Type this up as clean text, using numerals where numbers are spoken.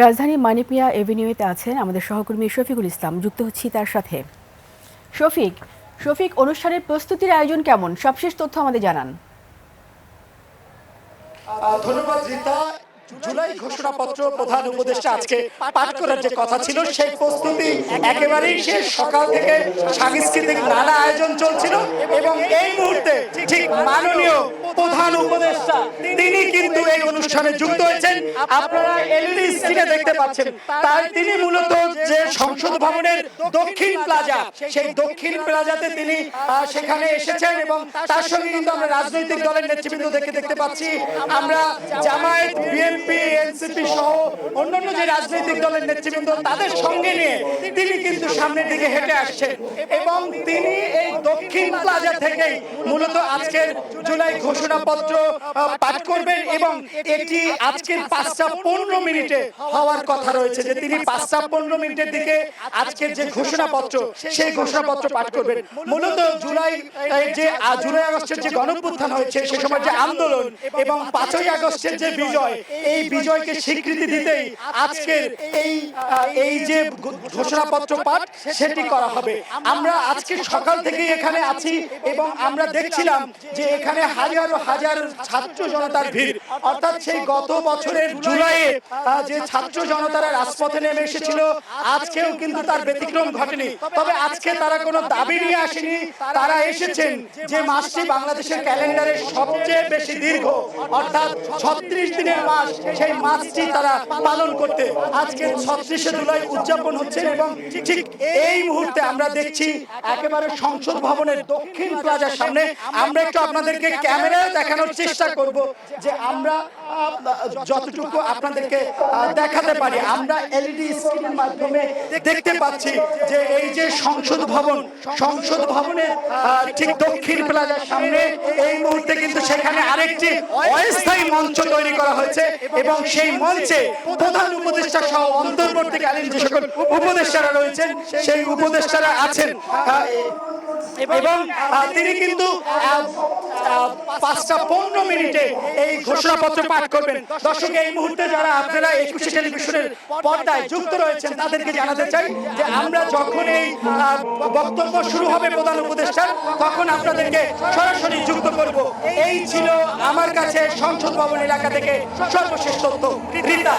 রাজধানী মানিপিয়া এভিনিউতে আছেন আমাদের সহকর্মী শফিকুল ইসলাম, যুক্ত হচ্ছি তার সাথে। শফিক, অনুষ্ঠানের প্রস্তুতির আয়োজন কেমন? সবশেষ তথ্য আমাদের জানান। ধন্যবাদ রীতা। জুলাই ঘোষণাপত্র প্রধান উপদেষ্টা আজকে পাঠ করার যে কথা ছিল সেই প্রস্তুতি একেবারেই শেষ। সকাল থেকে সাংস্কৃতিক নানা আয়োজন চলছিল এবং এই মুহূর্তে ঠিক মাননীয় প্রধান উপদেষ্টা তিনি কিন্তু এই অনুষ্ঠানে যুক্ত হয়েছেন। আপনারা এলইডি স্ক্রিনে দেখতে পাচ্ছেন তিনি মূলত যে সংসদ ভবনের দক্ষিণ প্লাজা, সেই দক্ষিণ প্লাজাতে তিনি সেখানে এসেছেন এবং তার সঙ্গে কিন্তু আমরা রাজনৈতিক দলের নেতৃবৃন্দ দেখতে পাচ্ছি। আমরা জামায়াত, বিএনপি, এনসিপি সহ অন্যান্য যে রাজনৈতিক দলের নেতৃবৃন্দ তাদের সঙ্গে নিয়ে তিনি কিন্তু সামনের দিকে হেঁটে আসছেন এবং তিনি এই দক্ষিণ প্লাজা থেকেই মূলত আজকের জুলাই ঘোষণাপত্র পাঠ করবেন এবং এটি আজকের 5:15 হওয়ার কথা রয়েছে, যে তিনি 5:15 দিকে আজকের যে ঘোষণাপত্র সেই ঘোষণাপত্র পাঠ করবেন। মূলত জুলাই আগস্টের যে গণঅভ্যুত্থান হয়েছে সে সময় যে আন্দোলন এবং 5ই আগস্টের যে বিজয়, এই বিজয়কে স্বীকৃতি দিতেই আজকের এই যে ঘোষণাপত্র পাঠ সেটি করা হবে। আমরা আজকে সকাল থেকেই এখানে আছি এবং আমরা দেখছিলাম যে এখানে হাজারো হাজার ছাত্র জনতার ভিড়, অর্থাৎ সেই গত বছরের জুলাইয়ে যে ছাত্র জনতারা রাজপথে নেমে এসেছিল আজকেও কিন্তু তার ব্যতিক্রম ঘটেনি। তবে আজকে তারা কোনো দাবি নিয়ে আসেনি, তারা এসেছেন যে মাসটি বাংলাদেশের ক্যালেন্ডারে সবচেয়ে বেশি দীর্ঘ, অর্থাৎ 36 দিনের মাস, সেই মাসটি তারা পালন করতে আজকে 36শে জুলাই উদযাপন হচ্ছে। এবং ঠিক এই মুহূর্তে আমরা দেখছি একেবারে সংসদ ভবনের দক্ষিণ প্লাজার সামনে। আমরা একটু আপনাদেরকে ক্যামেরায় দেখানোর চেষ্টা করব যে আমরা যতটুকু আপনাদেরকে দেখাতে পারি। আমরা এলইডি স্ক্রিনের মাধ্যমে দেখতে পাচ্ছি যে এই যে সংসদ ভবনের ঠিক দক্ষিণ প্লাজার সামনে এই মুহূর্তে কিন্তু সেখানে আরেকটি অস্থায়ী মঞ্চ তৈরি করা হয়েছে এবং সেই মঞ্চে প্রধান উপদেষ্টা সহ অন্তর্বর্তীকালীন যে সকল উপদেষ্টারা রয়েছেন সেই উপদেষ্টারা আছেন এবং তিনি কিন্তু 5:15 এই ঘোষণাপত্র পাঠ করবেন। দর্শক, এই মুহূর্তে যারা আপনারা একুশে টেলিভিশনের পর্দায় যুক্ত রয়েছেন তাদেরকে জানাতে চাই যে আমরা যখন এই বক্তব্য শুরু হবে প্রধান উপদেষ্টার, তখন আপনাদেরকে সরাসরি যুক্ত করব। এই ছিল আমার কাছে সংসদ ভবন এলাকা থেকে সর্বশেষ তথ্য। রীতা।